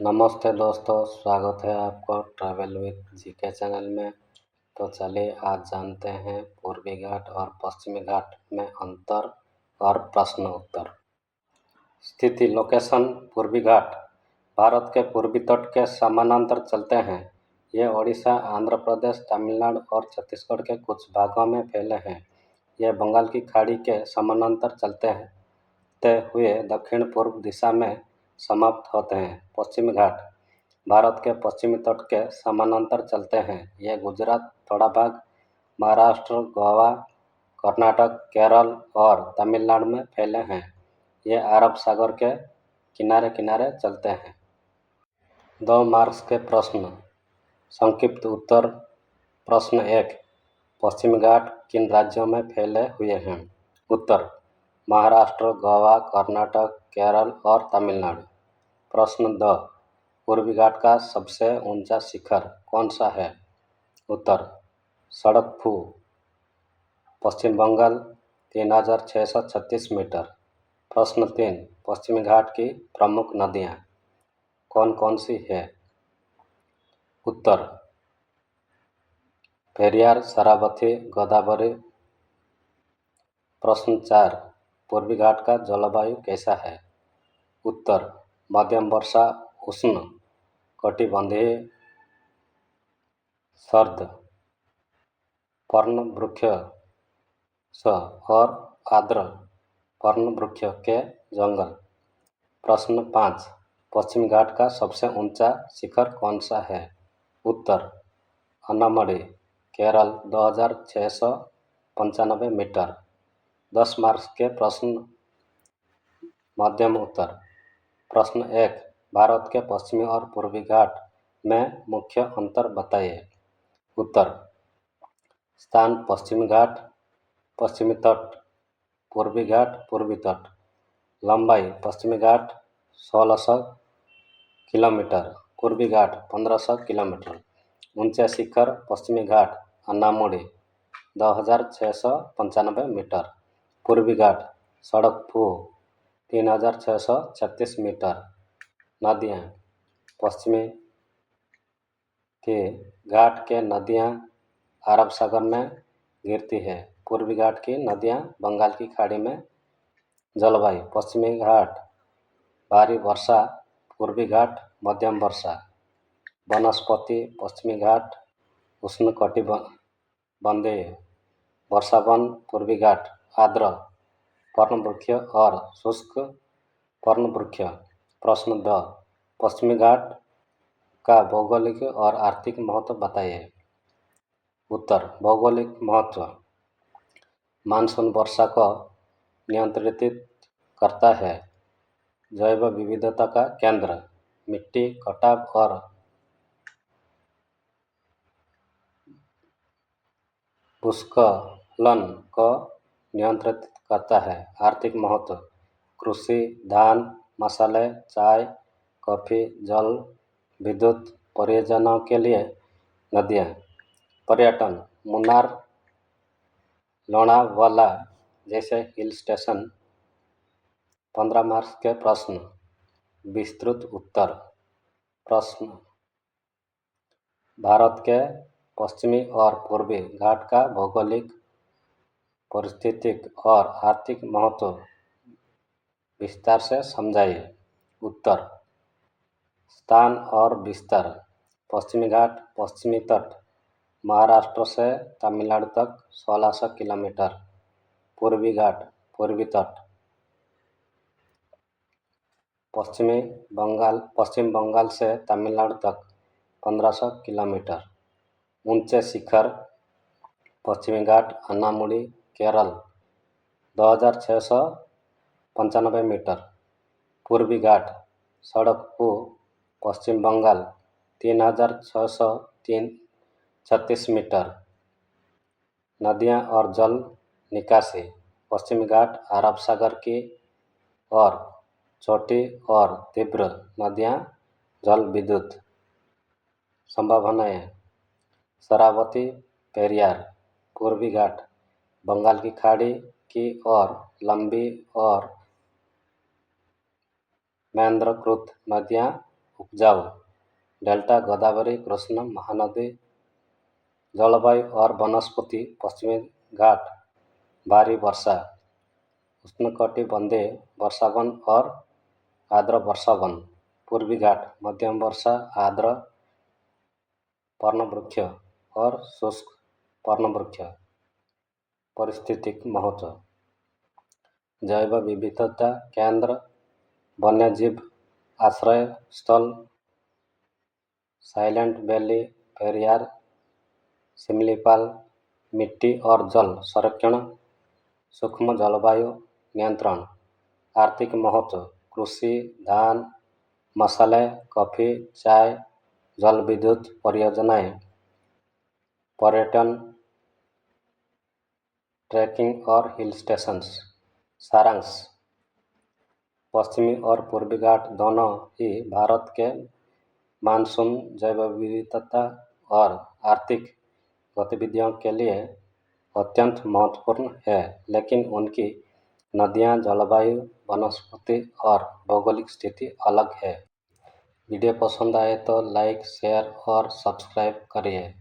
नमस्ते दोस्तों, स्वागत है आपका ट्रैवल विद जीके चैनल में। तो चलिए आज जानते हैं पूर्वी घाट और पश्चिमी घाट में अंतर और प्रश्न उत्तर। स्थिति लोकेशन पूर्वी घाट भारत के पूर्वी तट के समानांतर चलते हैं। ये ओडिशा, आंध्र प्रदेश, तमिलनाडु और छत्तीसगढ़ के कुछ भागों में फैले हैं। ये बंगाल की खाड़ी के समानांतर चलते हुए दक्षिण पूर्व दिशा में समाप्त होते हैं। पश्चिमी घाट भारत के पश्चिमी तट के समानांतर चलते हैं। ये गुजरात, थोड़ा भाग महाराष्ट्र, गोवा, कर्नाटक, केरल और तमिलनाडु में फैले हैं। ये अरब सागर के किनारे किनारे चलते हैं। 2 मार्क्स के प्रश्न। संक्षिप्त उत्तर। प्रश्न 1, पश्चिमी घाट किन राज्यों में फैले हुए हैं? उत्तर, महाराष्ट्र, गोवा, कर्नाटक, केरल और तमिलनाडु। प्रश्न 2, पूर्वी घाट का सबसे ऊंचा शिखर कौन सा है? उत्तर, सड़कफू, पश्चिम बंगाल, 3636 मीटर। प्रश्न 3, पश्चिमी घाट की प्रमुख नदियाँ कौन कौन सी है? उत्तर, पेरियार, शरावती, गोदावरी। प्रश्न 4, पूर्वी घाट का जलवायु कैसा है? उत्तर, मध्यम वर्षा, उष्ण कटिबंधीय, सर्द पर्णवृक्ष और आर्द्र पर्णवृक्ष के जंगल। प्रश्न 5, पश्चिमी घाट का सबसे ऊंचा शिखर कौन सा है? उत्तर, अन्नामलई, केरल, 2695 मीटर। 10 मार्क्स के प्रश्न। मध्यम उत्तर। प्रश्न 1, भारत के पश्चिमी और पूर्वी घाट में मुख्य अंतर बताइए। उत्तर, स्थान पश्चिमी घाट, पश्चिमी तट, पूर्वी घाट, पूर्वी तट। लंबाई पश्चिमी घाट 1600 किलोमीटर, पूर्वी घाट 1500 किलोमीटर। ऊंचे शिखर पश्चिमी घाट अन्नामुडी 2695 मीटर, पूर्वी घाट सड़कफू 3636 मीटर। नदियाँ पश्चिमी के घाट के नदियाँ अरब सागर में गिरती है। पूर्वी घाट की नदियाँ बंगाल की खाड़ी में। जलवायु पश्चिमी घाट भारी वर्षा, पूर्वी घाट मध्यम वर्षा। वनस्पति पश्चिमी घाट उष्णकटिबंधीय, वर्षावन पूर्वी घाट आर्द्र पर्णवृक्ष और शुष्क पर्णवृक्ष। प्रश्न 2, पश्चिमी घाट का भौगोलिक और आर्थिक महत्व बताइए। उत्तर, भौगोलिक महत्व मानसून वर्षा को नियंत्रित करता है। जैव विविधता का केंद्र, मिट्टी कटाव और भूस्खलन को नियंत्रित करता है। आर्थिक महत्व कृषि, धान, मसाले, चाय, कॉफी, जल विद्युत परियोजनाओं के लिए नदियाँ। पर्यटन मुन्नार, लोनावाला जैसे हिल स्टेशन। 15 मार्क्स के प्रश्न। विस्तृत उत्तर। प्रश्न, भारत के पश्चिमी और पूर्वी घाट का भौगोलिक, पारिस्थितिक और आर्थिक महत्व विस्तार से समझाइए। उत्तर, स्थान और विस्तार पश्चिमी घाट पश्चिमी तट महाराष्ट्र से तमिलनाडु तक 1600 किलोमीटर। पूर्वी घाट पूर्वी तट पश्चिम बंगाल से तमिलनाडु तक 1500 किलोमीटर। ऊंचे शिखर पश्चिमी घाट अन्नामुडी, केरल 2695 मीटर। पूर्वी घाट सड़कफू, पश्चिम बंगाल 3636 मीटर। नदियाँ और जल निकासी पश्चिमी घाट अरब सागर की और छोटी और तीव्र नदियाँ जल विद्युत। संभावनाएं शरावती, पेरियार। पूर्वी घाट बंगाल की खाड़ी की और लंबी और महेंद्रकृत नदियाँ जाओ। डेल्टा गोदावरी कृष्ण महानदी। जलवायु और वनस्पति पश्चिमी घाट भारी वर्षा, उष्णकटिबंधीय वर्षावन और आर्द्र वर्षावन। पूर्वी घाट मध्यम वर्षा, आर्द्र पर्णवृक्ष और शुष्क पर्णवृक्ष। पारिस्थितिक महत्व। जैव विविधता केंद्र, वन्यजीव आश्रय स्थल, साइलेंट वैली पेरियार, सिमलीपाल। मिट्टी और जल संरक्षण, सूक्ष्म जलवायु नियंत्रण। आर्थिक महत्व, कृषि, धान, मसाले, कॉफी, चाय, जल विद्युत परियोजनाएं। पर्यटन, ट्रैकिंग और हिल स्टेशंस। सारांश। पश्चिमी और पूर्वी घाट दोनों ही भारत के मानसून, जैव विविधता और आर्थिक गतिविधियों के लिए अत्यंत महत्वपूर्ण है, लेकिन उनकी नदियाँ, जलवायु, वनस्पति और भौगोलिक स्थिति अलग है। वीडियो पसंद आए तो लाइक, शेयर और सब्सक्राइब करिए।